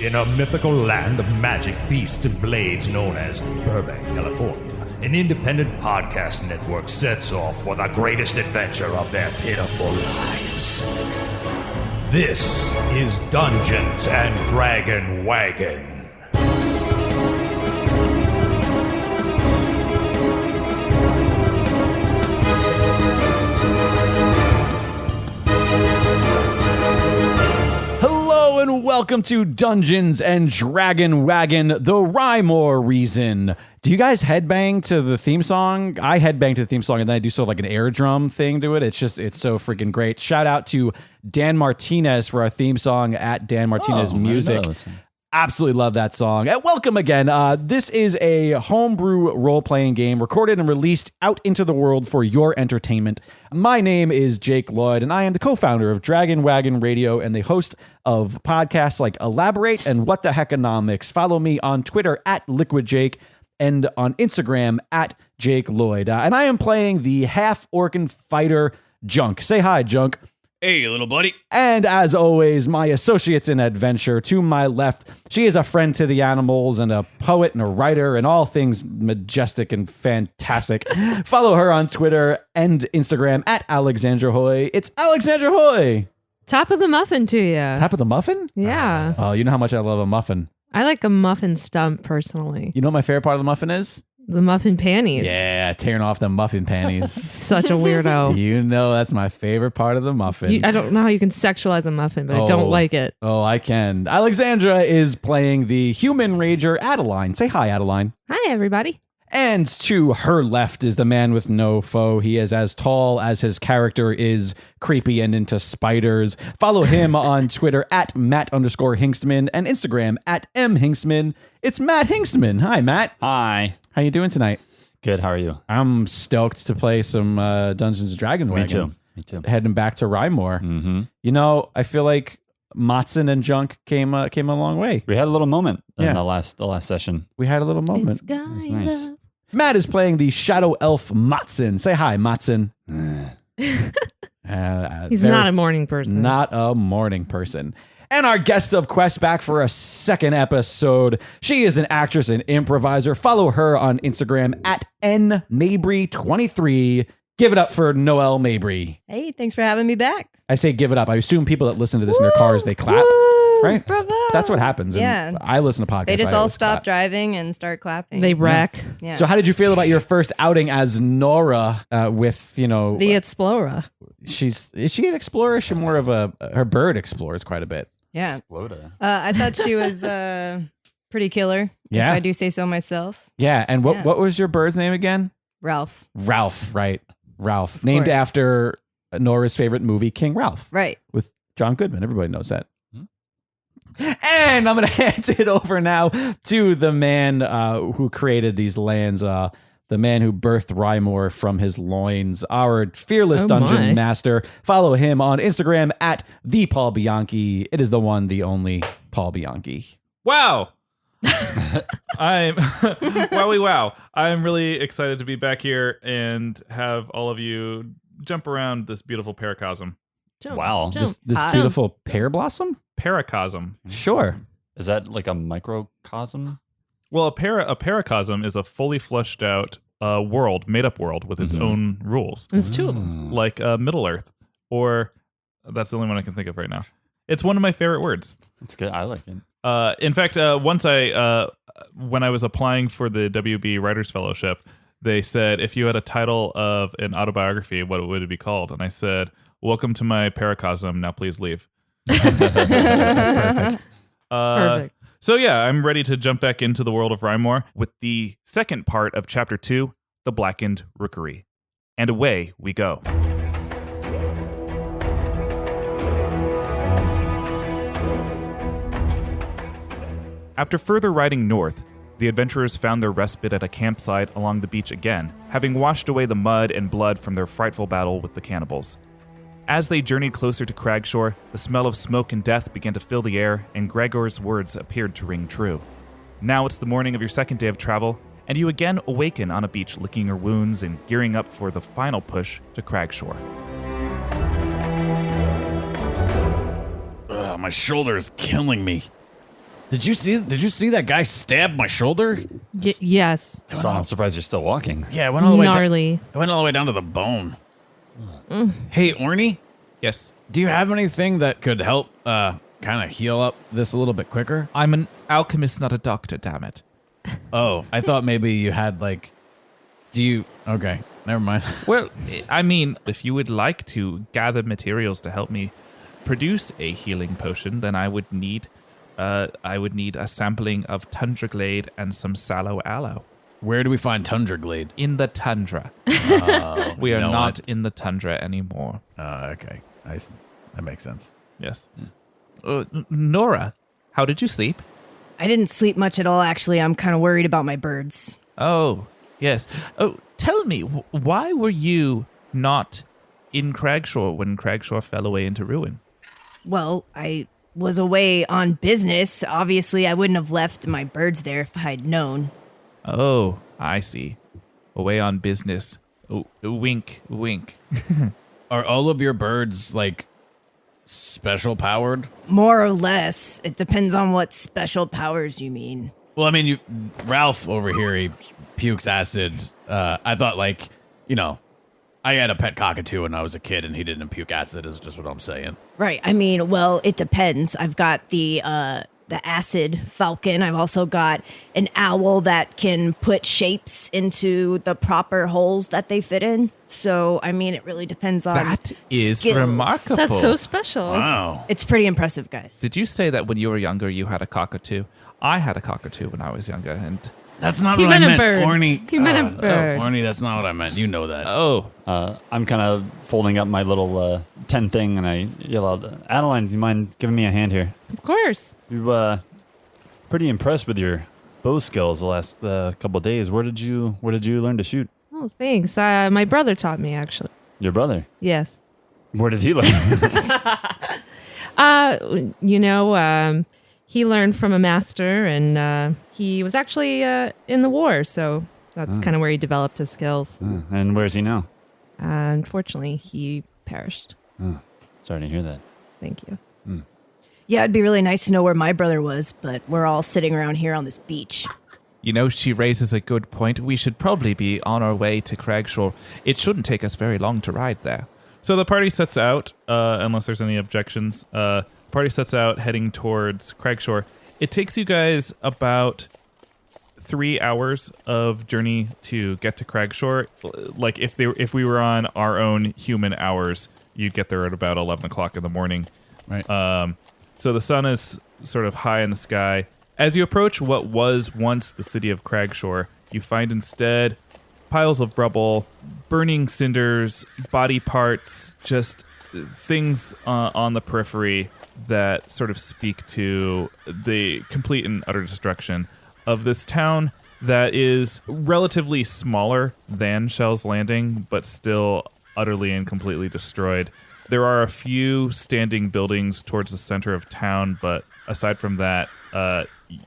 In a mythical land of magic beasts and blades known as Burbank, California, an independent podcast network sets off for the greatest adventure of their pitiful lives. This is Dungeons and Dragon Wagon. And welcome to Dungeons and Dragon Wagon, the Rhyme or Reason. Do you guys headbang to the theme song? I headbang to the theme song, and then I do sort of like an air drum thing to it. It's so freaking great. Shout out to Dan Martinez for our theme song at Dan Martinez Music. Absolutely love that song. And welcome again. This is a homebrew role-playing game recorded and released out into the world for your entertainment. My name is Jake Lloyd, and I am the co-founder of Dragon Wagon Radio and the host of podcasts like Elaborate and What the Heckonomics. Follow me on Twitter at LiquidJake and on Instagram at Jake Lloyd. And I am playing the half-orcan fighter Junk. Say hi, Junk. Hey, little buddy. And as always, my associates in adventure to my left, she is a friend to the animals and a poet and a writer and all things majestic and fantastic. Follow her on Twitter and Instagram at Alexandra Hoy. It's Alexandra Hoy. Top of the muffin to you. Top of the muffin? Yeah. Oh, you know how much I love a muffin. I like a muffin stump personally. You know what my favorite part of the muffin is? The muffin panties. Yeah, tearing off the muffin panties. Such a weirdo. You know that's my favorite part of the muffin. I don't know how you can sexualize a muffin, but I don't like it. Oh, I can. Alexandra is playing the human rager Adeline. Say hi, Adeline. Hi, everybody. And to her left is the man with no foe. He is as tall as his character is creepy and into spiders. Follow him on Twitter at Matt_Hingstman and Instagram at mHingstman. It's Matt Hingstman. Hi, Matt. Hi. How you doing tonight? Good. How are you? I'm stoked to play some Dungeons and Dragons Wagon. Me too. Heading back to Rymore. Mm-hmm. You know, I feel like Matson and Junk came a long way. We had a little moment in Yeah. the last session. We had a little moment. It's was nice. Matt is playing the Shadow Elf Matson. Say hi, Matson. He's not a morning person. Not a morning person. And our guest of Quest back for a second episode. She is an actress and improviser. Follow her on Instagram at nmabry23. Give it up for Noelle Mabry. Hey, thanks for having me back. I say give it up. I assume people that listen to this in their cars, they clap. Right? Bravo. That's what happens. Yeah. And I listen to podcasts. They just I all always stop clap. driving and start clapping. They wreck. Yeah. So how did you feel about your first outing as Nora with, The Explorer. is she an explorer? Is she more of her bird explores quite a bit. Yeah. Exploda. I thought she was pretty killer. Yeah. If I do say so myself. Yeah. And what was your bird's name again? Ralph. Ralph, right? Ralph. Named course. after Nora's favorite movie, King Ralph. Right. With John Goodman. Everybody knows that. And I'm going to hand it over now to the man who created these lands, the man who birthed Rymore from his loins, our fearless dungeon master. Follow him on Instagram at the Paul Bianchi. It is the one, the only Paul Bianchi. Wow. I'm wow. I'm really excited to be back here and have all of you jump around this beautiful paracosm. Jump, Wow. jump. This beautiful pear blossom? Paracosm. Sure. Is that like a microcosm? Well, a paracosm is a fully fleshed out world, made up world with its own rules, It's two of them. like Middle Earth, or that's the only one I can think of right now. It's one of my favorite words. That's good. I like it. In fact, once when I was applying for the WB Writers Fellowship, they said, if you had a title of an autobiography, what would it be called? And I said, welcome to my paracosm. Now please leave. That's perfect. Perfect. So yeah, I'm ready to jump back into the world of Rymore with the second part of Chapter 2, The Blackened Rookery. And away we go. After further riding north, the adventurers found their respite at a campsite along the beach again, having washed away the mud and blood from their frightful battle with the cannibals. As they journeyed closer to Cragshore, the smell of smoke and death began to fill the air, and Gregor's words appeared to ring true. Now it's the morning of your second day of travel, and you again awaken on a beach licking your wounds and gearing up for the final push to Cragshore. My shoulder is killing me. Did you see that guy stab my shoulder? Yes. So I'm surprised you're still walking. Yeah, it went all the way down. Gnarly. It went all the way down to the bone. Hey, Orny, Yes. do you have anything that could help kind of heal up this a little bit quicker? I'm an alchemist, not a doctor, damn it. Oh, I thought maybe you had okay, never mind. Well, I mean, if you would like to gather materials to help me produce a healing potion, then I would need a sampling of tundra glade and some sallow aloe. Where do we find Tundra Glade? In the tundra. We are not in the tundra anymore. Okay. That makes sense. Yes. Nora, how did you sleep? I didn't sleep much at all, actually. I'm kind of worried about my birds. Oh, yes. Oh, tell me, why were you not in Cragshore when Cragshore fell away into ruin? Well, I was away on business. Obviously, I wouldn't have left my birds there if I'd known. Oh, I see. Away on business. Oh, wink, wink. Are all of your birds special powered? More or less. It depends on what special powers you mean. Well, I mean, Ralph over here, he pukes acid. I thought I had a pet cockatoo when I was a kid and he didn't puke acid is just what I'm saying. Right. I mean, well, it depends. I've got the acid falcon. I've also got an owl that can put shapes into the proper holes that they fit in. So, I mean, it really depends on That is skills. remarkable. That's so special. Wow. It's pretty impressive, guys. Did you say that when you were younger you had a cockatoo? I had a cockatoo when I was younger, and That's not He what I meant a meant, bird. Orny. He meant a bird. Orny, that's not what I meant. You know that. I'm kind of folding up my little tent thing, and I yell out, Adeline, do you mind giving me a hand here? Of course. We're pretty impressed with your bow skills the last couple of days. Where did you learn to shoot? Oh, thanks. My brother taught me, actually. Your brother? Yes. Where did he learn? He learned from a master, and he was actually in the war, so that's kind of where he developed his skills. And where's he now? Unfortunately, he perished. Sorry to hear that. Thank you. Yeah, it'd be really nice to know where my brother was, but we're all sitting around here on this beach. you know, she raises a good point. We should probably be on our way to Cragshore. It shouldn't take us very long to ride there. So the party sets out, unless there's any objections. Party sets out heading towards Cragshore. It takes you guys about 3 hours of journey to get to Cragshore. Like if we were on our own human hours, you'd get there at about 11 o'clock in the morning. Right. So the sun is sort of high in the sky. As you approach what was once the city of Cragshore, you find instead piles of rubble, burning cinders, body parts, just things on the periphery that sort of speak to the complete and utter destruction of this town that is relatively smaller than Shell's Landing, but still utterly and completely destroyed. There are a few standing buildings towards the center of town, but aside from that,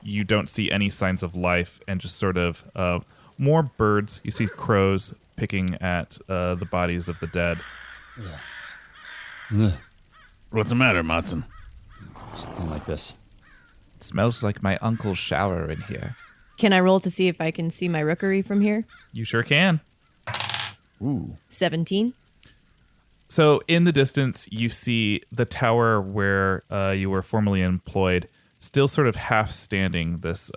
you don't see any signs of life and just sort of more birds. You see crows picking at the bodies of the dead. What's the matter, Matson? Something like this. It smells like my uncle's shower in here. Can I roll to see if I can see my rookery from here? You sure can. Ooh. 17. So in the distance, you see the tower where you were formerly employed, still sort of half standing, this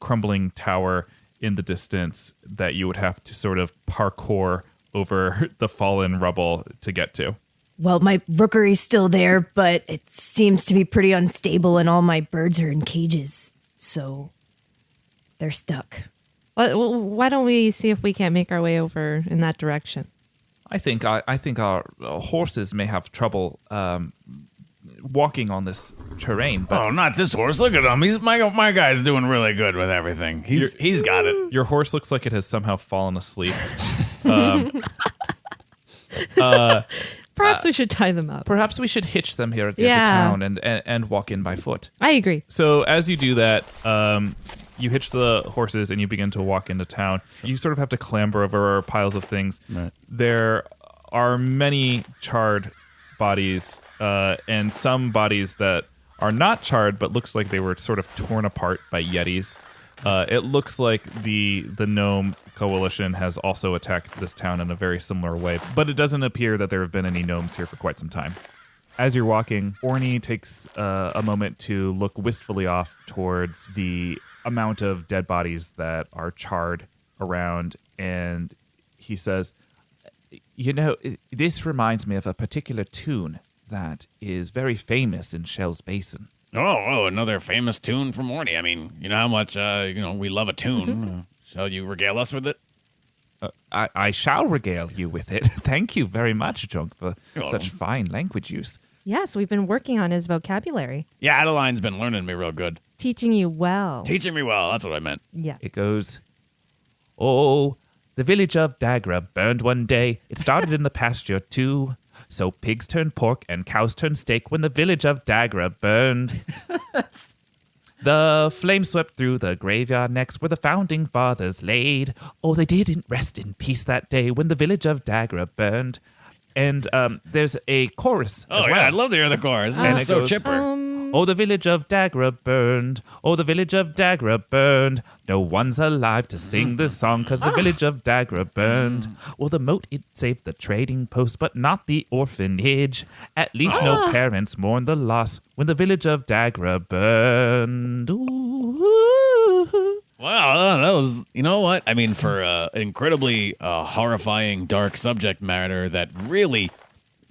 crumbling tower in the distance that you would have to sort of parkour over the fallen rubble to get to. Well, my rookery's still there, but it seems to be pretty unstable and all my birds are in cages. So they're stuck. Well, why don't we see if we can't make our way over in that direction? I think our horses may have trouble walking on this terrain, but Oh, not this horse. Look at him. He's my guy's doing really good with everything. He's got it. your horse looks like it has somehow fallen asleep. Perhaps we should tie them up. Perhaps we should hitch them here at the edge of Yeah. town and walk in by foot. I agree. So as you do that, you hitch the horses and you begin to walk into town. You sort of have to clamber over piles of things. Right. There are many charred bodies and some bodies that are not charred, but looks like they were sort of torn apart by yetis. It looks like the gnome coalition has also attacked this town in a very similar way, but it doesn't appear that there have been any gnomes here for quite some time. As you're walking, Orny takes a moment to look wistfully off towards the amount of dead bodies that are charred around, and he says, "You know, this reminds me of a particular tune that is very famous in Shell's Basin." Oh, another famous tune from Orny. I mean, you know how much, we love a tune. Shall you regale us with it? I shall regale you with it. Thank you very much, Junk, for such fine language use. Yes, we've been working on his vocabulary. Yeah, Adeline's been learning me real good. Teaching you well. Teaching me well, that's what I meant. Yeah. It goes, "Oh, the village of Dagra burned one day. It started in the pasture, too. So pigs turned pork and cows turned steak when the village of Dagra burned. The flames swept through the graveyard next where the founding fathers laid. Oh, they didn't rest in peace that day when the village of Dagra burned." And there's a chorus as well. Yeah, I'd love to hear the chorus. And It's it so goes, chipper. "Oh, the village of Dagra burned. Oh, the village of Dagra burned. No one's alive to sing this song because the village of Dagra burned. Well, the moat, it saved the trading post, but not the orphanage. At least no parents mourn the loss when the village of Dagra burned." Ooh. Wow, that was, you know what? I mean, for an incredibly horrifying, dark subject matter that really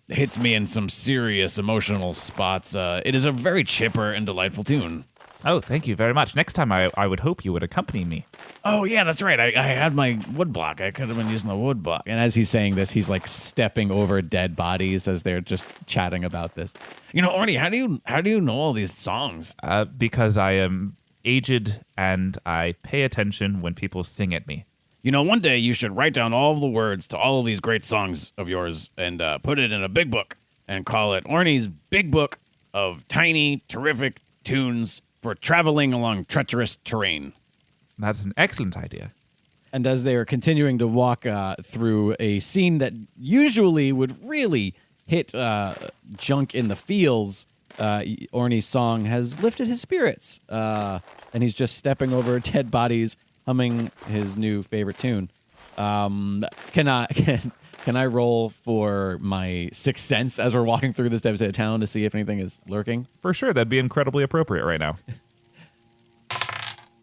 hits me in some serious emotional spots, it is a very chipper and delightful tune. Oh, thank you very much. Next time I would hope you would accompany me. Oh, yeah, that's right. I had my wood block. I could have been using the wood block. And as he's saying this, he's like stepping over dead bodies as they're just chatting about this. You know, Orny, how do you know all these songs? Because I am aged and I pay attention when people sing at me. You know, one day you should write down all of the words to all of these great songs of yours and put it in a big book and call it Orny's Big Book of Tiny, Terrific Tunes for Traveling Along Treacherous Terrain. That's an excellent idea. And as they are continuing to walk through a scene that usually would really hit Junk in the feels, Orny's song has lifted his spirits. And he's just stepping over dead bodies, humming his new favorite tune. Can I roll for my sixth sense as we're walking through this devastated town to see if anything is lurking? For sure, that'd be incredibly appropriate right now.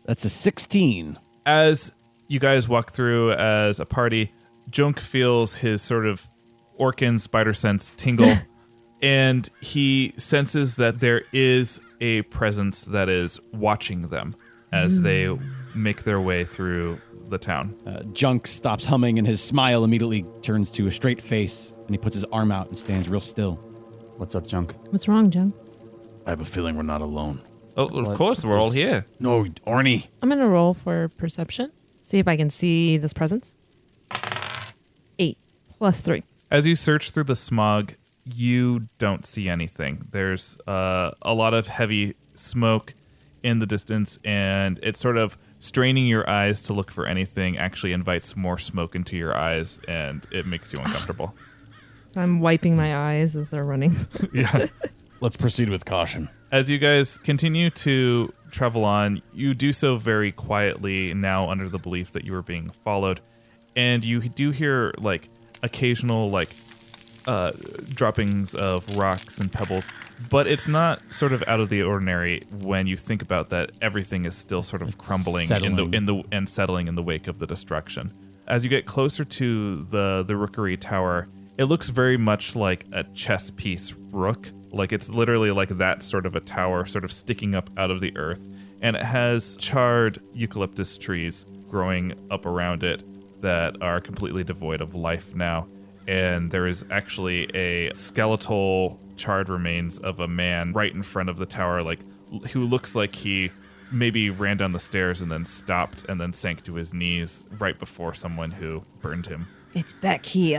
That's a 16. As you guys walk through as a party, Junk feels his sort of Orkin spider sense tingle, and he senses that there is a presence that is watching them as they make their way through the town. Junk stops humming, and his smile immediately turns to a straight face, and he puts his arm out and stands real still. What's up, Junk? What's wrong, Joe? I have a feeling we're not alone. Oh, of course, we're all here. No, Orny. I'm going to roll for perception. See if I can see this presence. 8 plus 3. As you search through the smog, you don't see anything. There's a lot of heavy smoke in the distance, and it's sort of straining your eyes to look for anything actually invites more smoke into your eyes, and it makes you uncomfortable. So I'm wiping my eyes as they're running. Yeah. Let's proceed with caution. As you guys continue to travel on, you do so very quietly, now under the belief that you are being followed, and you do hear like occasional like droppings of rocks and pebbles, but it's not sort of out of the ordinary when you think about that everything is still sort of crumbling and settling in the wake of the destruction. As you get closer to the Rookery Tower, it looks very much like a chess piece rook. Like it's literally like that sort of a tower sort of sticking up out of the earth, and it has charred eucalyptus trees growing up around it that are completely devoid of life now. And there is actually a skeletal charred remains of a man right in front of the tower, like who looks like he maybe ran down the stairs and then stopped and then sank to his knees right before someone who burned him. It's Beck. He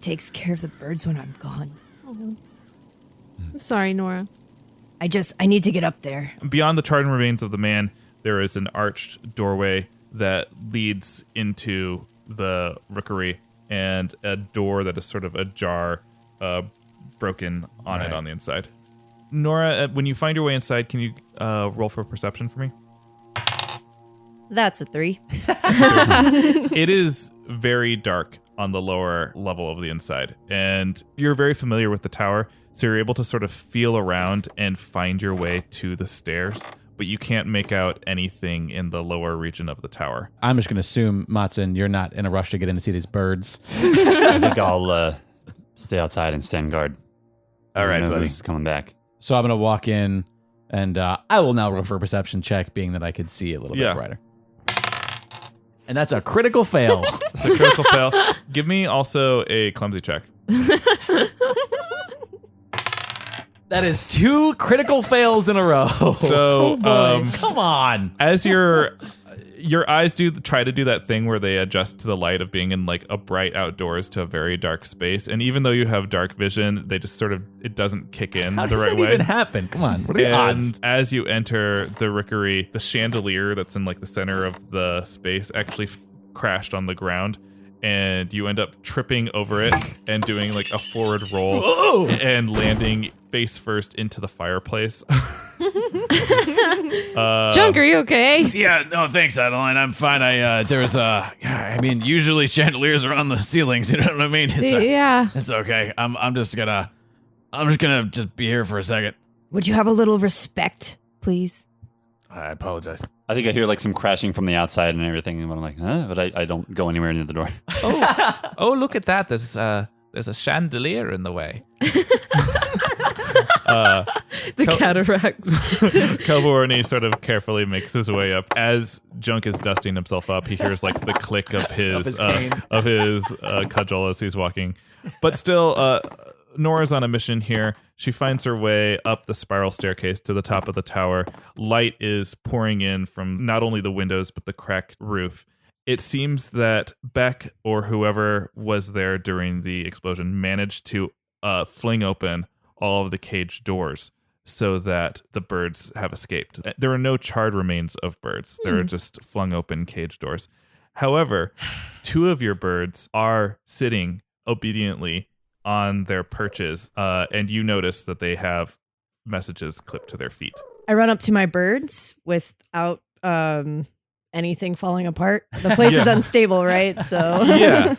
takes care of the birds when I'm gone. I'm sorry, Nora. I need to get up there. Beyond the charred remains of the man, there is an arched doorway that leads into the Rookery, and a door that is sort of ajar, broken on it on the inside. Nora, when you find your way inside, can you roll for perception for me? That's a 3. It is very dark on the lower level of the inside, and you're very familiar with the tower, so you're able to sort of feel around and find your way to the stairs, but you can't make out anything in the lower region of the tower. I'm just going to assume, Matson, you're not in a rush to get in to see these birds. I think I'll stay outside and stand guard. All right, buddy. Who's coming back? So I'm going to walk in, and I will now roll for a perception check, being that I could see a little bit brighter. And that's a critical fail. It's a critical fail. Give me also a clumsy check. That is 2 critical fails in a row. So, come on. as your eyes do try to do that thing where they adjust to the light of being in like a bright outdoors to a very dark space, and even though you have dark vision, they just sort of, it doesn't kick in How the does right that way. even happen? Come on. What are the And odds? as you enter the Rookery, the chandelier that's in like the center of the space actually crashed on the ground, and you end up tripping over it and doing like a forward roll and landing face first into the fireplace. Junk, are you okay? Yeah, no, thanks, Adeline. I'm fine. Usually chandeliers are on the ceilings. You know what I mean? Yeah. It's okay. I'm just gonna be here for a second. Would you have a little respect, please? I apologize. I think I hear like some crashing from the outside and everything, and I'm like, huh? But I don't go anywhere near the door. Oh, look at that. There's a chandelier in the way. The cataracts. Kelborny sort of carefully makes his way up. As Junk is dusting himself up, he hears like the click of his cudgel as he's walking. But still, Nora's on a mission here. She finds her way up the spiral staircase to the top of the tower. Light is pouring in from not only the windows, but the cracked roof. It seems that Beck, or whoever was there during the explosion, managed to fling open all of the cage doors so that the birds have escaped. There are no charred remains of birds. There are just flung open cage doors. However, 2 of your birds are sitting obediently on their perches, and you notice that they have messages clipped to their feet. I run up to my birds without anything falling apart. The place is unstable, right? So yeah.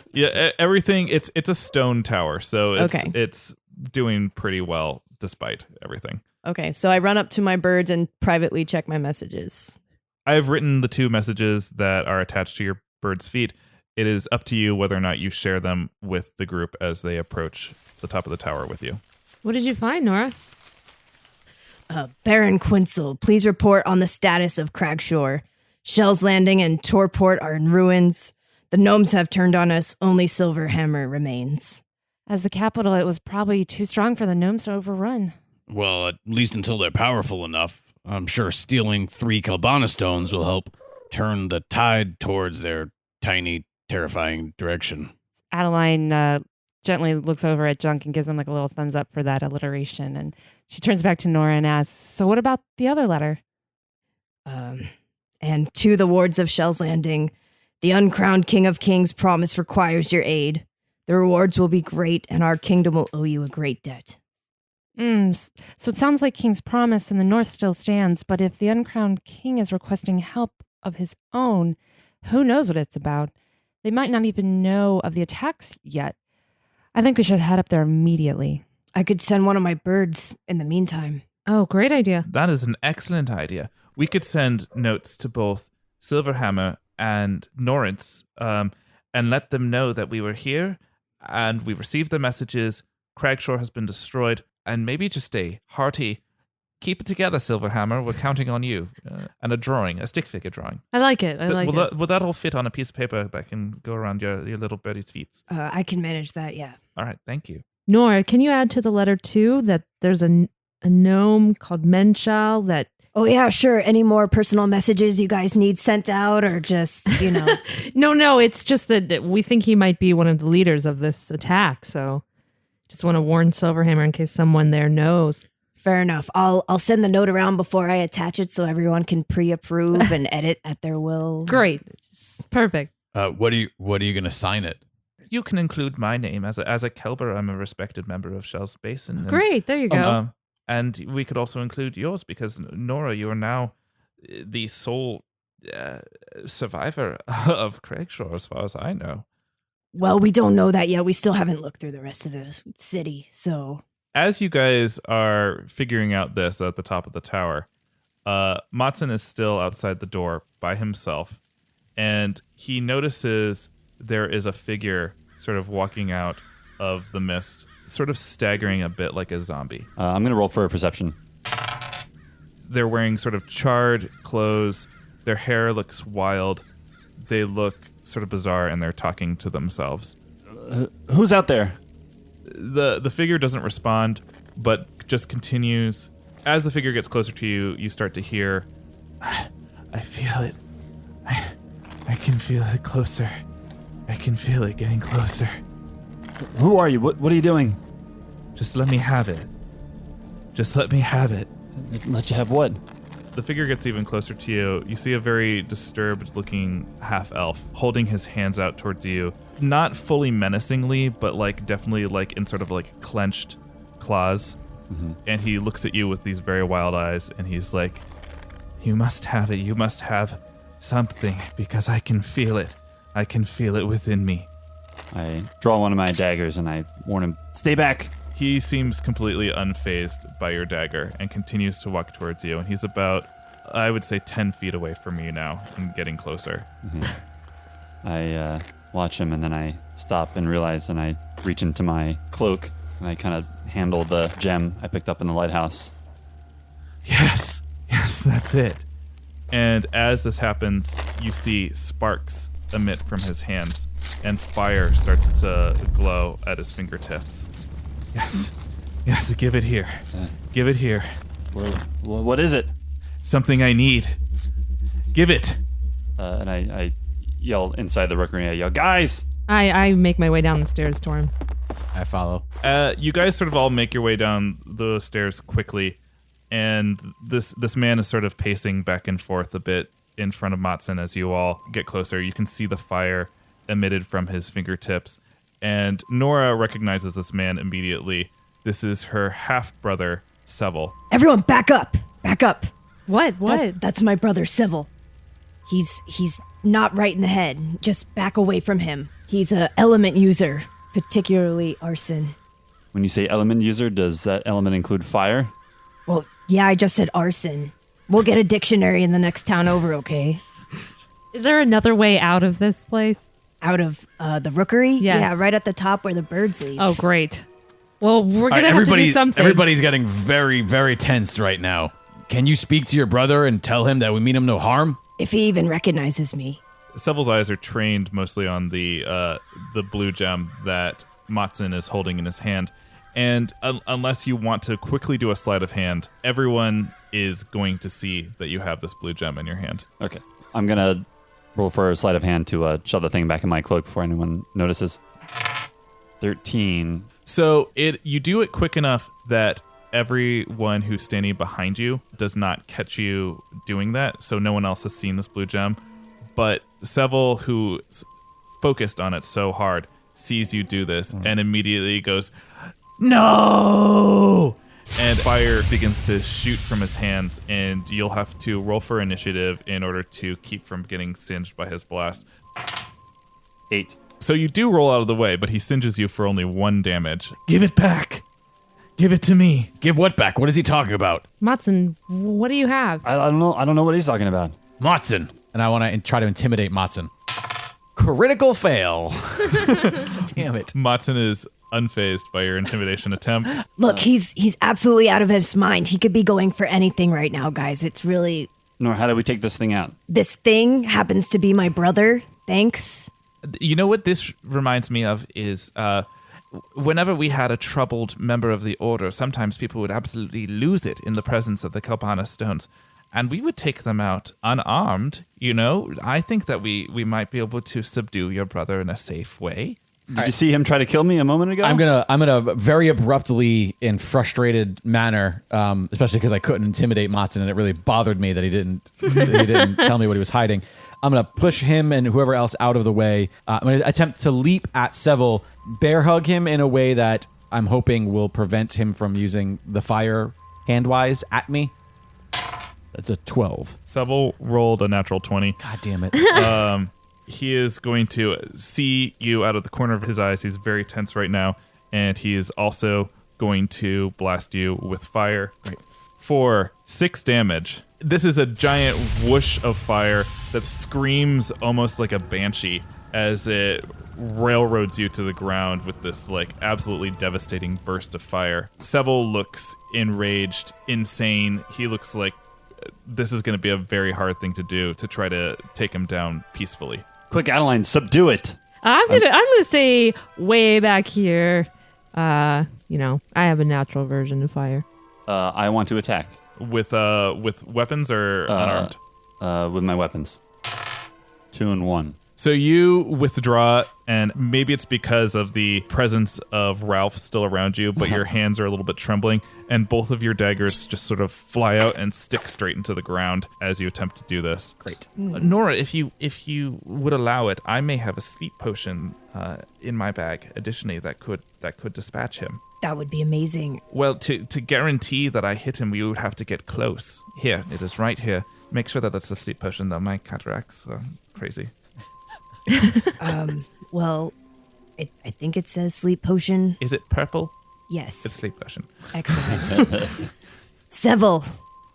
Everything. It's a stone tower, so it's doing pretty well despite everything. Okay, so I run up to my birds and privately check my messages. I've written the 2 messages that are attached to your bird's feet. It is up to you whether or not you share them with the group as they approach the top of the tower with you. What did you find, Nora? Baron Quinzel, please report on the status of Cragshore. Shell's Landing and Torport are in ruins. The gnomes have turned on us. Only Silverhammer remains. As the capital, it was probably too strong for the gnomes to overrun. Well, at least until they're powerful enough. I'm sure stealing 3 Kalbana stones will help turn the tide towards their tiny, terrifying direction. Adeline gently looks over at Junk and gives him like a little thumbs up for that alliteration. And she turns back to Nora and asks, so what about the other letter? And to the wards of Shell's Landing, the uncrowned King of Kings promise requires your aid. The rewards will be great, and our kingdom will owe you a great debt. So it sounds like King's promise in the north still stands, but if the uncrowned king is requesting help of his own, who knows what it's about? They might not even know of the attacks yet. I think we should head up there immediately. I could send one of my birds in the meantime. Oh, great idea. That is an excellent idea. We could send notes to both Silverhammer and Norrance and let them know that we were here and we received the messages. Cragshore has been destroyed, and maybe just a hearty, keep it together, Silverhammer. We're counting on you. And a drawing, a stick figure drawing. I like it. Will that all fit on a piece of paper that can go around your little birdie's feet? I can manage that, yeah. All right, thank you. Nora, can you add to the letter too that there's a gnome called Menshal that... Oh, yeah, sure. Any more personal messages you guys need sent out, or just, No, it's just that we think he might be one of the leaders of this attack, so just want to warn Silverhammer in case someone there knows. Fair enough. I'll send the note around before I attach it so everyone can pre-approve and edit at their will. Great. Perfect. What are you going to sign it? You can include my name as a Kelber. I'm a respected member of Shell's Basin. Great. There you go. And we could also include yours because, Nora, you are now the sole survivor of Cragshore, as far as I know. Well, we don't know that yet. We still haven't looked through the rest of the city, so... As you guys are figuring out this at the top of the tower, Matson is still outside the door by himself, and he notices there is a figure sort of walking out of the mist, sort of staggering a bit like a zombie. I'm going to roll for a perception. They're wearing sort of charred clothes. Their hair looks wild. They look sort of bizarre, and they're talking to themselves. Who's out there? The figure doesn't respond, but just continues. As the figure gets closer to you, you start to hear, I feel it. I can feel it closer. I can feel it getting closer. Who are you? What are you doing? Just let me have it. Just let me have it. Let you have what? The figure gets even closer to you. You see a very disturbed-looking half-elf holding his hands out towards you. Not fully menacingly, but like definitely like in sort of like clenched claws. Mm-hmm. And he looks at you with these very wild eyes, and he's like, you must have it. You must have something, because I can feel it. I can feel it within me. I draw one of my daggers, and I warn him, stay back. He seems completely unfazed by your dagger and continues to walk towards you. And he's about, I would say, 10 feet away from you now and getting closer. Mm-hmm. I watch him, and then I stop and realize, and I reach into my cloak, and I kind of handle the gem I picked up in the lighthouse. Yes, that's it. And as this happens, you see sparks emit from his hands, and fire starts to glow at his fingertips. Yes, give it here. Give it here. What is it? Something I need. Give it. And I yell inside the Rookery. I yell, guys! I make my way down the stairs to him. I follow. You guys sort of all make your way down the stairs quickly, and this man is sort of pacing back and forth a bit in front of Matson as you all get closer. You can see the fire emitted from his fingertips. And Nora recognizes this man immediately. This is her half-brother, Seville. Everyone, back up! Back up! What? That's my brother, Civil. He's not right in the head. Just back away from him. He's an element user, particularly arson. When you say element user, does that element include fire? Well, yeah, I just said arson. We'll get a dictionary in the next town over, okay? Is there another way out of this place? Out of the Rookery? Yes. Yeah, right at the top where the birds leave. Oh, great. Well, we're going to have to do something. Everybody's getting very, very tense right now. Can you speak to your brother and tell him that we mean him no harm? If he even recognizes me. Seville's eyes are trained mostly on the blue gem that Matson is holding in his hand. And unless you want to quickly do a sleight of hand, everyone is going to see that you have this blue gem in your hand. Okay. I'm going to roll for a sleight of hand to shove the thing back in my cloak before anyone notices. 13. So you do it quick enough that everyone who's standing behind you does not catch you doing that, so no one else has seen this blue gem. But Seville, who's focused on it so hard, sees you do this and immediately goes, no! And fire begins to shoot from his hands, and you'll have to roll for initiative in order to keep from getting singed by his blast. 8. So you do roll out of the way, but he singes you for only 1 damage. Give it back! Give it to me! Give what back? What is he talking about? Matson, what do you have? I don't know what he's talking about. Matson. And I want to try to intimidate Matson. Critical fail. Damn it. Matson is unfazed by your intimidation attempt. Look, he's absolutely out of his mind. He could be going for anything right now, guys. It's really... Nor, how do we take this thing out? This thing happens to be my brother. Thanks. You know what this reminds me of is whenever we had a troubled member of the Order, sometimes people would absolutely lose it in the presence of the Kelpana stones. And we would take them out unarmed, you know? I think that we might be able to subdue your brother in a safe way. Did you see him try to kill me a moment ago? I'm gonna very abruptly, in frustrated manner, especially because I couldn't intimidate Matson, and it really bothered me that he didn't tell me what he was hiding. I'm gonna push him and whoever else out of the way. I'm gonna attempt to leap at Seville, bear hug him in a way that I'm hoping will prevent him from using the fire hand-wise at me. That's a 12. Seville rolled a natural 20. God damn it. He is going to see you out of the corner of his eyes. He's very tense right now, and he is also going to blast you with fire. Great. For 6 damage. This is a giant whoosh of fire that screams almost like a banshee as it railroads you to the ground with this like absolutely devastating burst of fire. Seville looks enraged, insane. He looks like this is going to be a very hard thing to do, to try to take him down peacefully. Quick, Adeline, subdue it. I'm gonna stay way back here. I have a natural aversion to fire. I want to attack. With weapons or unarmed? With my weapons. 2 and 1. So you withdraw, and maybe it's because of the presence of Ralph still around you, but your hands are a little bit trembling, and both of your daggers just sort of fly out and stick straight into the ground as you attempt to do this. Great. Nora, if you would allow it, I may have a sleep potion in my bag. Additionally, that could dispatch him. That would be amazing. Well, to guarantee that I hit him, we would have to get close. Here, it is right here. Make sure that that's the sleep potion, though. My cataracts are crazy. Well, I think it says sleep potion. Is it purple? Yes. It's sleep potion. Excellent. Seville,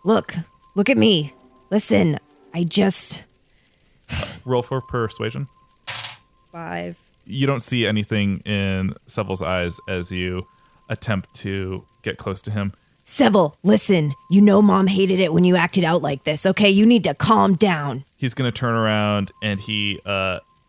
look at me. Listen, I just... Roll for persuasion. 5. You don't see anything in Seville's eyes as you attempt to get close to him. Seville, listen, you know Mom hated it when you acted out like this, okay? You need to calm down. He's going to turn around, and he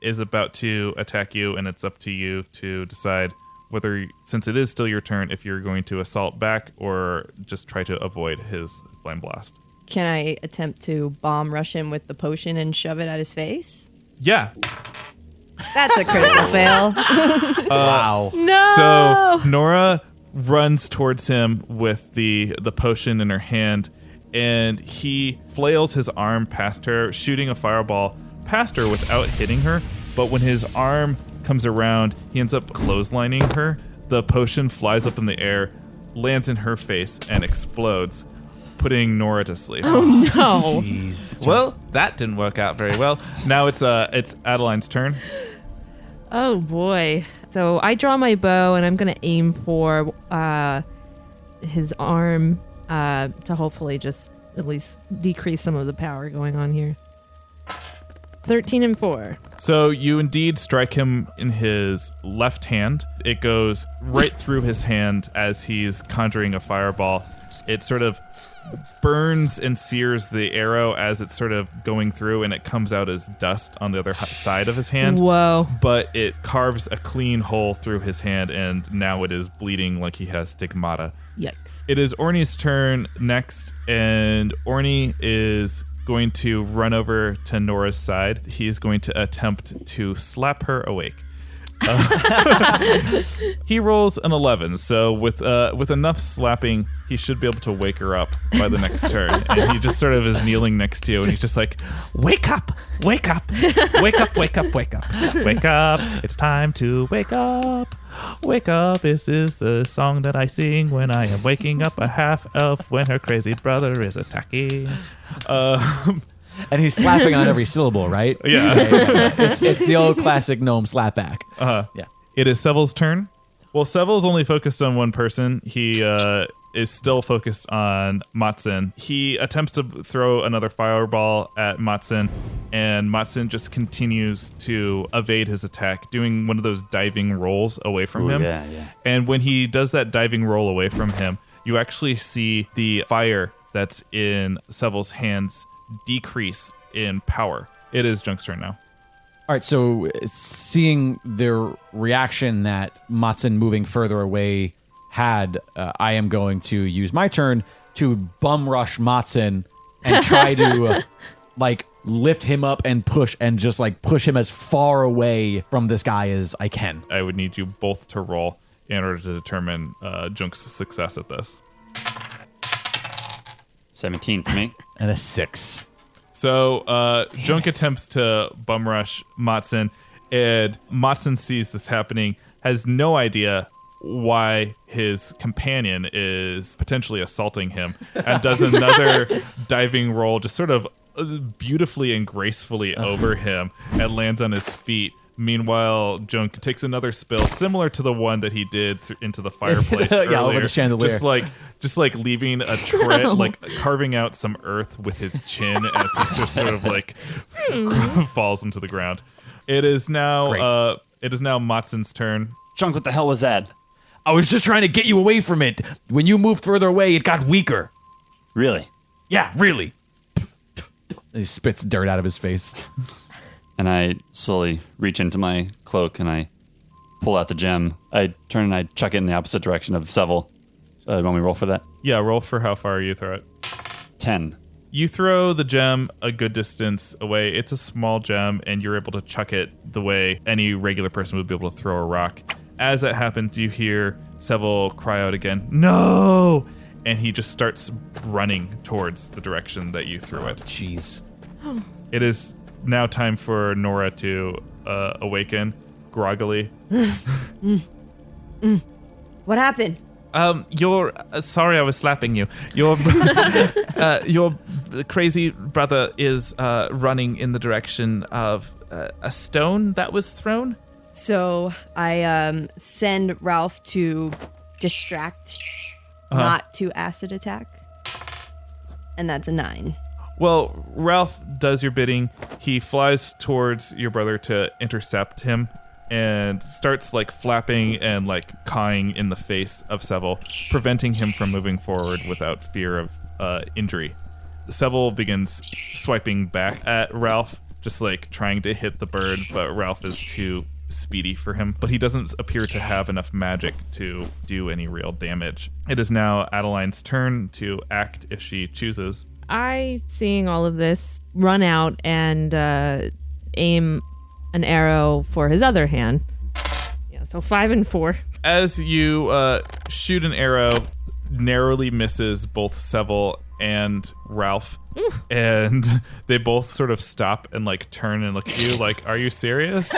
is about to attack you, and it's up to you to decide whether, since it is still your turn, if you're going to assault back or just try to avoid his flame blast. Can I attempt to bomb rush him with the potion and shove it at his face? Yeah. That's a critical fail. Wow. No. So Nora runs towards him with the potion in her hand, and he flails his arm past her, shooting a fireball past her without hitting her. But when his arm comes around, he ends up clotheslining her. The potion flies up in the air, lands in her face, and explodes, putting Nora to sleep. Oh no. Jeez. Well, that didn't work out very well. Now it's Adeline's turn. Oh boy. So I draw my bow and I'm gonna aim for his arm to hopefully just at least decrease some of the power going on here. 13 and 4. So you indeed strike him in his left hand. It goes right through his hand as he's conjuring a fireball. It sort of burns and sears the arrow as it's sort of going through, and it comes out as dust on the other side of his hand. Whoa. But it carves a clean hole through his hand, and now it is bleeding like he has stigmata. Yikes. It is Orny's turn next, and Orny is going to run over to Nora's side. He is going to attempt to slap her awake. He rolls an 11, so with enough slapping, he should be able to wake her up by the next turn. And he just sort of is kneeling next to you, and he's just like, "Wake up! Wake up! Wake up! Wake up! Wake up! Wake up! It's time to wake up! Wake up! This is the song that I sing when I am waking up a half elf when her crazy brother is attacking." And he's slapping on every syllable, right? Yeah. It's the old classic gnome slapback. Yeah. It is Seville's turn. Well, Seville's only focused on one person. He is still focused on Matson. He attempts to throw another fireball at Matson, and Matson just continues to evade his attack, doing one of those diving rolls away from him. Yeah. And when he does that diving roll away from him, you actually see the fire that's in Seville's hands decrease in power. It is Junk's turn now. All right, so seeing their reaction that Matson moving further away had, I am going to use my turn to bum rush Matson and try to lift him up and push him as far away from this guy as I can. I would need you both to roll in order to determine Junk's success at this. 17 for me. And a 6. So Junk attempts to bum rush Matson, and Matson sees this happening, has no idea why his companion is potentially assaulting him and does another diving roll, just sort of beautifully and gracefully over him, and lands on his feet. Meanwhile, Junk takes another spill similar to the one that he did into the fireplace earlier. Over the chandelier. Just like leaving a tread, like carving out some earth with his chin as he just sort of like falls into the ground. It is now Matson's turn. Junk, what the hell was that? I was just trying to get you away from it. When you moved further away, it got weaker. Really? Yeah, really. He spits dirt out of his face. And I slowly reach into my cloak and I pull out the gem. I turn and I chuck it in the opposite direction of Seville. Want me to roll for that? Yeah, roll for how far you throw it. 10. You throw the gem a good distance away. It's a small gem, and you're able to chuck it the way any regular person would be able to throw a rock. As that happens, you hear Seville cry out again, "No!" And he just starts running towards the direction that you threw it. Jeez. It is now time for Nora to awaken groggily. What happened? You're sorry I was slapping you. Your crazy brother is running in the direction of a stone that was thrown. So I send Ralph to distract, not to acid attack. And that's a 9. Well, Ralph does your bidding. He flies towards your brother to intercept him and starts like flapping and like cawing in the face of Seville, preventing him from moving forward without fear of injury. Seville begins swiping back at Ralph, just like trying to hit the bird, but Ralph is too speedy for him. But he doesn't appear to have enough magic to do any real damage. It is now Adeline's turn to act if she chooses. I, seeing all of this, run out and aim an arrow for his other hand. Yeah, so 5 and 4. As you shoot an arrow, narrowly misses both Seville and Ralph. And they both sort of stop and like turn and look at you like, are you serious?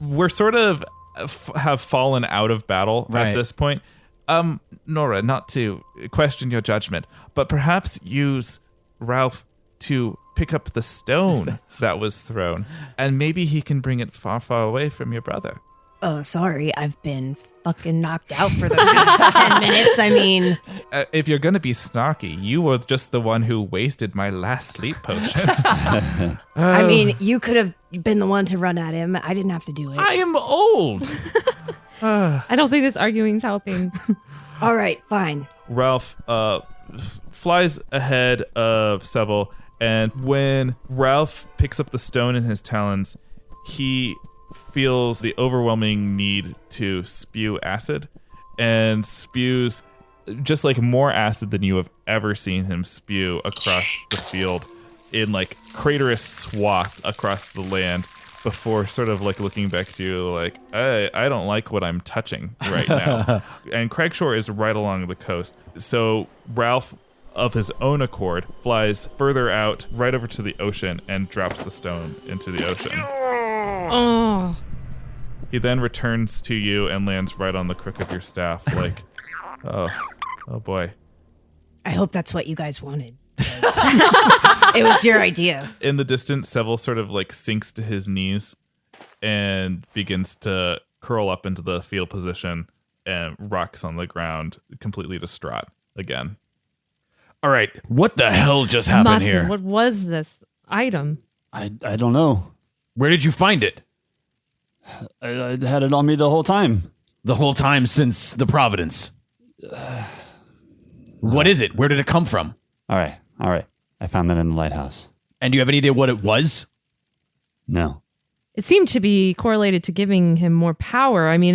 We're sort of have fallen out of battle at this point. Nora, not to question your judgment, but perhaps use Ralph to pick up the stone that was thrown, and maybe he can bring it far, far away from your brother. Oh, sorry. I've been fucking knocked out for the past 10 minutes. I mean... if you're going to be snarky, you were just the one who wasted my last sleep potion. I mean, you could have been the one to run at him. I didn't have to do it. I am old. I don't think this arguing's helping. All right, fine. Ralph flies ahead of Seville, and when Ralph picks up the stone in his talons, he feels the overwhelming need to spew acid, and spews just like more acid than you have ever seen him spew across the field in like craterous swath across the land before sort of like looking back to you like, I don't like what I'm touching right now. And Cragshore is right along the coast. So Ralph, of his own accord, flies further out right over to the ocean and drops the stone into the ocean. Oh. He then returns to you and lands right on the crook of your staff like, oh boy. I hope that's what you guys wanted. It was your idea. In the distance, Seville sort of like sinks to his knees and begins to curl up into the fetal position and rocks on the ground, completely distraught again. All right, what the hell just happened Matson, here? what was this item? I don't know. Where did you find it? I had it on me the whole time. The whole time since the Providence. What is it? Where did it come from? All right. I found that in the lighthouse. And do you have any idea what it was? No. It seemed to be correlated to giving him more power. I mean,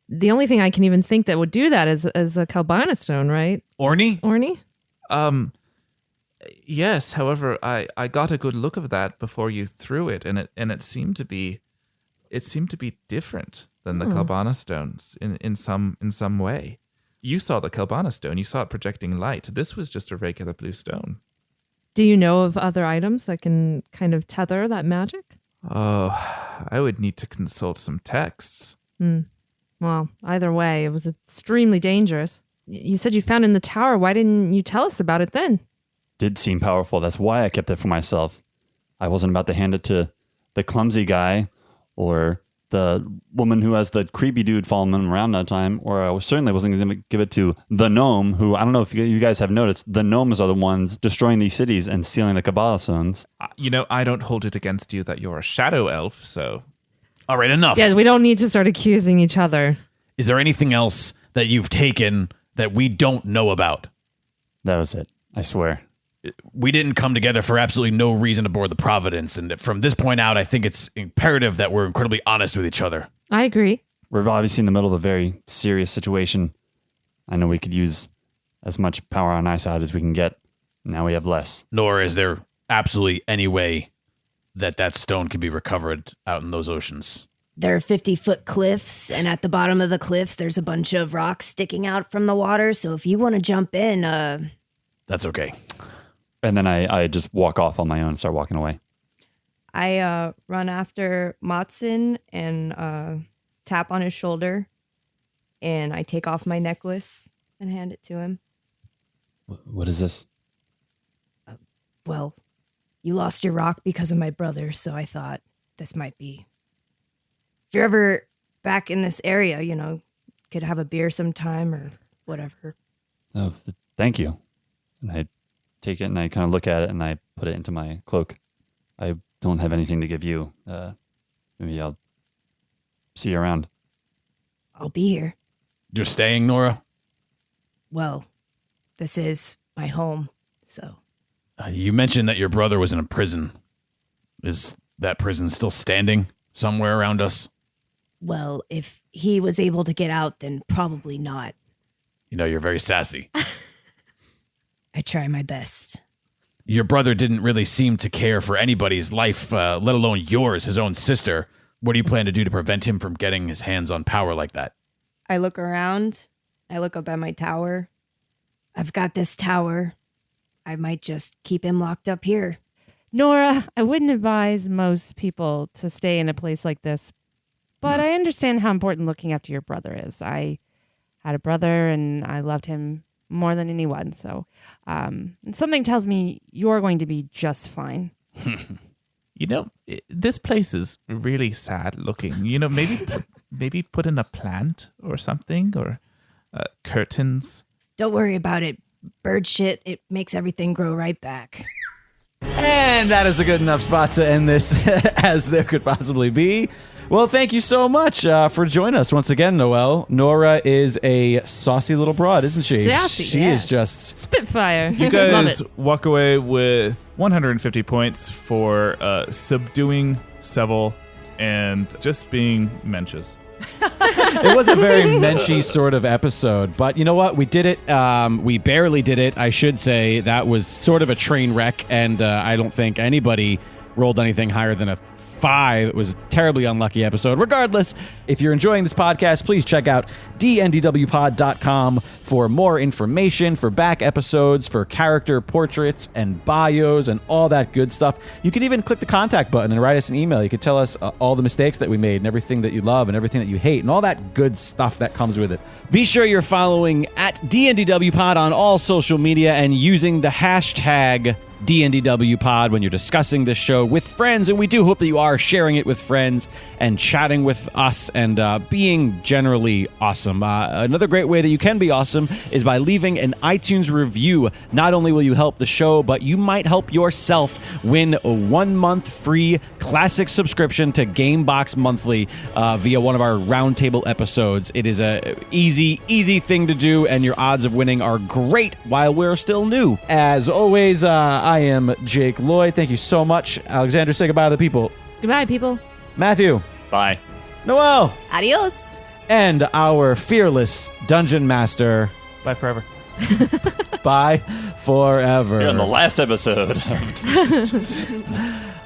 the only thing I can even think that would do that is a Kalbana stone, right? Orny? Yes. However, I got a good look of that before you threw it, and it seemed to be different than the Kalbana stones in some way. You saw the Kalbana stone. You saw it projecting light. This was just a regular blue stone. Do you know of other items that can kind of tether that magic? Oh, I would need to consult some texts. Well, either way, it was extremely dangerous. You said you found it in the tower. Why didn't you tell us about it then? Did seem powerful. That's why I kept it for myself. I wasn't about to hand it to the clumsy guy or the woman who has the creepy dude following him around that time, or I certainly wasn't going to give it to the gnome, who, I don't know if you guys have noticed, the gnomes are the ones destroying these cities and stealing the Kabbalah stones. I don't hold it against you that you're a shadow elf, so... All right, enough. Yeah, we don't need to start accusing each other. Is there anything else that you've taken that we don't know about? That was it. I swear. We didn't come together for absolutely no reason aboard the Providence, and from this point out, I think it's imperative that we're incredibly honest with each other. I agree. We're obviously in the middle of a very serious situation. I know we could use as much power on our side as we can get. Now we have less. Nor is there absolutely any way that stone can be recovered out in those oceans. There are 50-foot cliffs, and at the bottom of the cliffs, there's a bunch of rocks sticking out from the water. So if you want to jump in, that's okay. And then I just walk off on my own and start walking away. I run after Matson and tap on his shoulder, and I take off my necklace and hand it to him. What is this? Well, you lost your rock because of my brother, so I thought this might be... If you're ever back in this area, could have a beer sometime or whatever. Oh, thank you. And I take it and I kind of look at it and I put it into my cloak. I don't have anything to give you. Maybe I'll see you around. I'll be here. You're staying, Nora? Well, this is my home, so... You mentioned that your brother was in a prison. Is that prison still standing somewhere around us? Well, if he was able to get out, then probably not. You're very sassy. I try my best. Your brother didn't really seem to care for anybody's life, let alone yours, his own sister. What do you plan to do to prevent him from getting his hands on power like that? I look around. I look up at my tower. I've got this tower. I might just keep him locked up here. Nora, I wouldn't advise most people to stay in a place like this, but I understand how important looking after your brother is. I had a brother and I loved him more than anyone, so something tells me you're going to be just fine. This place is really sad looking. Maybe put in a plant or something, or curtains. Don't worry about it. Bird shit, it makes everything grow right back. And that is a good enough spot to end this as there could possibly be. Well, thank you so much for joining us once again, Noelle. Nora is a saucy little broad, isn't she? Sassy, She yeah. is just... Spitfire. You guys walk away with 150 points for subduing Seville and just being menches. It was a very menchy sort of episode, but you know what? We did it. We barely did it, I should say. That was sort of a train wreck, and I don't think anybody rolled anything higher than a 5. It was a terribly unlucky episode. Regardless, if you're enjoying this podcast, please check out D&DWpod.com for more information, for back episodes, for character portraits and bios and all that good stuff. You can even click the contact button and write us an email. You could tell us all the mistakes that we made and everything that you love and everything that you hate and all that good stuff that comes with it. Be sure you're following at D&DWpod on all social media and using the hashtag D&DWpod when you're discussing this show with friends, and we do hope that you are sharing it with friends and chatting with us and being generally awesome. Another great way that you can be awesome is by leaving an iTunes review. Not only will you help the show, but you might help yourself win a 1-month free classic subscription to Gamebox Monthly via one of our roundtable episodes. It is a easy thing to do, and your odds of winning are great while we're still new. As always, I am Jake Lloyd. Thank you so much. Alexander, say goodbye to the people. Goodbye, people. Matthew. Bye. Noelle. Adios. And our fearless dungeon master. Bye forever. Bye forever. Here on the last episode.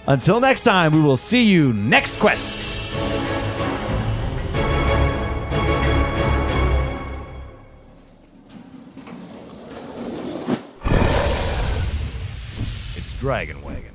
Until next time, we will see you next quest. Dragon Wagon